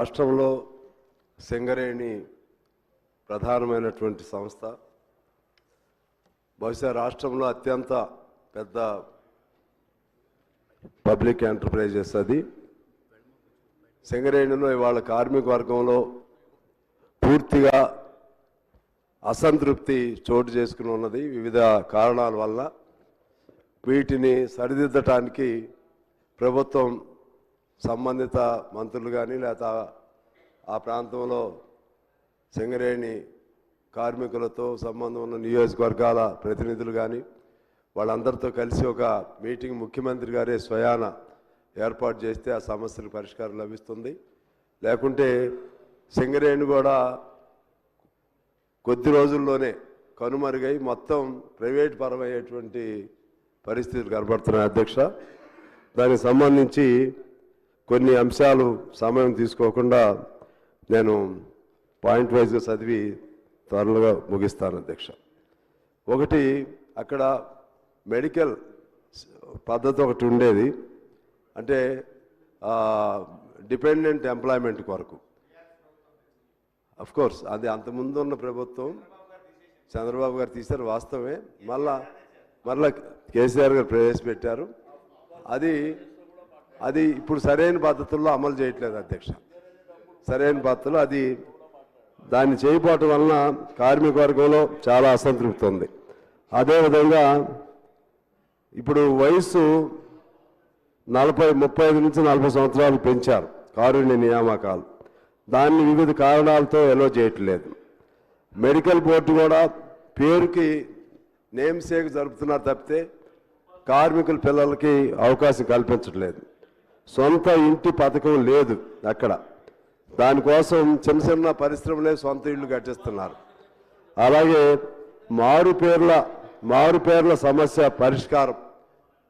రాష్ట్రంలో సింగరేణి ప్రధానమైనటువంటి సంస్థ. బహుశా రాష్ట్రంలో అత్యంత పెద్ద పబ్లిక్ ఎంటర్ప్రైజెస్ అది. సింగరేణిలో ఇవాళ కార్మిక వర్గంలో పూర్తిగా అసంతృప్తి చోటు చేసుకుని ఉన్నది వివిధ కారణాల వల్ల. వీటిని సరిదిద్దటానికి ప్రభుత్వం సంబంధిత మంత్రులు కానీ లేదా ఆ ప్రాంతంలో సింగరేణి కార్మికులతో సంబంధం ఉన్న నియోజకవర్గాల ప్రతినిధులు కానీ వాళ్ళందరితో కలిసి ఒక మీటింగ్ ముఖ్యమంత్రి గారే స్వయాన ఏర్పాటు చేస్తే ఆ సమస్యలకు పరిష్కారం లభిస్తుంది. లేకుంటే సింగరేణి కూడా కొద్ది రోజుల్లోనే కనుమరుగై మొత్తం ప్రైవేట్ పరమయ్యేటువంటి పరిస్థితులు కనబడుతున్నాయి అధ్యక్ష. దానికి సంబంధించి కొన్ని అంశాలు సమయం తీసుకోకుండా నేను పాయింట్ వైజ్గా చదివి త్వరగా ముగిస్తాను అధ్యక్ష. ఒకటి, అక్కడ మెడికల్ పద్ధతి ఒకటి ఉండేది, అంటే డిపెండెంట్ ఎంప్లాయ్మెంట్ కొరకు. అఫ్కోర్స్ అది అంతకుముందు ఉన్న ప్రభుత్వం చంద్రబాబు గారు తీశారు, వాస్తవమే. మళ్ళా కేసీఆర్ గారు ప్రవేశపెట్టారు. అది ఇప్పుడు సరైన పద్ధతుల్లో అమలు చేయట్లేదు అధ్యక్ష. సరైన పద్ధతులు అది దాన్ని చేయకపోవటం వలన కార్మిక వర్గంలో చాలా అసంతృప్తి ఉంది. అదేవిధంగా ఇప్పుడు వయసు 35 నుంచి 40 సంవత్సరాలు పెంచారు కారుణ్య నియామకాలు. దాన్ని వివిధ కారణాలతో ఎలో చేయట్లేదు. మెడికల్ బోర్డు కూడా పేరుకి నేమ్ సేక్ జరుపుతున్నారు తప్పితే కార్మికుల పిల్లలకి అవకాశం కల్పించట్లేదు. సొంత ఇంటి పథకం లేదు అక్కడ. దానికోసం చిన్న చిన్న పరిశ్రమలే సొంత ఇళ్ళు కట్టిస్తున్నారు. అలాగే మారు పేర్ల సమస్య పరిష్కారం.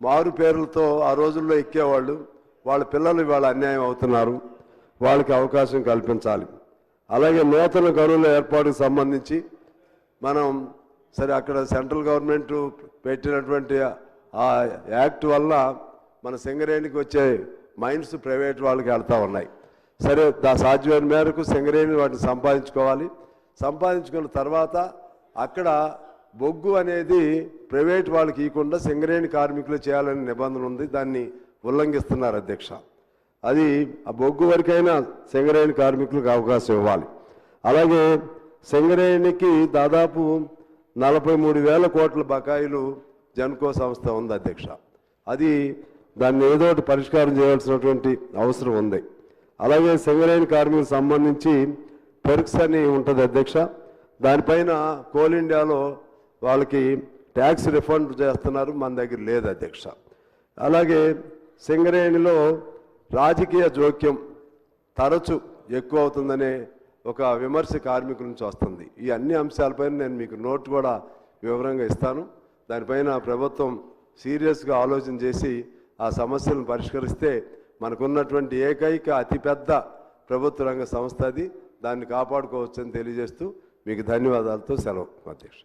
మారు పేర్లతో ఆ రోజుల్లో ఎక్కేవాళ్ళు, వాళ్ళ పిల్లలు ఇవాళ అన్యాయం అవుతున్నారు. వాళ్ళకి అవకాశం కల్పించాలి. అలాగే నూతన గనుల ఏర్పాటుకు సంబంధించి మనం సరే అక్కడ సెంట్రల్ గవర్నమెంట్ పెట్టినటువంటి ఆ యాక్ట్ వల్ల మన సింగరేణికి వచ్చే మైన్స్ ప్రైవేట్ వాళ్ళకి వెళ్తూ ఉన్నాయి. సరే సాధ్యమైన మేరకు సింగరేణి వాటిని సంపాదించుకోవాలి. సంపాదించుకున్న తర్వాత అక్కడ బొగ్గు అనేది ప్రైవేట్ వాళ్ళకి ఇవ్వకుండా సింగరేణి కార్మికులు చేయాలనే నిబంధన ఉంది. దాన్ని ఉల్లంఘిస్తున్నారు అధ్యక్ష. అది ఆ బొగ్గు వరకైనా సింగరేణి కార్మికులకు అవకాశం ఇవ్వాలి. అలాగే సింగరేణికి దాదాపు 43,000 కోట్ల బకాయిలు జన్కో సంస్థ ఉంది అధ్యక్ష. దాన్ని ఏదో ఒకటి పరిష్కారం చేయాల్సినటువంటి అవసరం ఉంది. అలాగే సింగరేణి కార్మికులకు సంబంధించి పెర్క్స్ అని ఉంటుంది అధ్యక్ష. దానిపైన కోల్ ఇండియాలో వాళ్ళకి ట్యాక్స్ రిఫండ్ చేస్తున్నారు, మన దగ్గర లేదు అధ్యక్ష. అలాగే సింగరేణిలో రాజకీయ జోక్యం తరచు ఎక్కువ అవుతుందనే ఒక విమర్శ కార్మికుల నుంచి వస్తుంది. ఈ అన్ని అంశాలపైన నేను మీకు నోట్ కూడా వివరంగా ఇస్తాను. దానిపైన ప్రభుత్వం సీరియస్గా ఆలోచన చేసి ఆ సమస్యలను పరిష్కరిస్తే మనకున్నటువంటి ఏకైక అతిపెద్ద ప్రభుత్వ రంగ సంస్థ అది. దాన్ని కాపాడుకోవచ్చని తెలియజేస్తూ మీకు ధన్యవాదాలతో సెలవు అధ్యక్ష.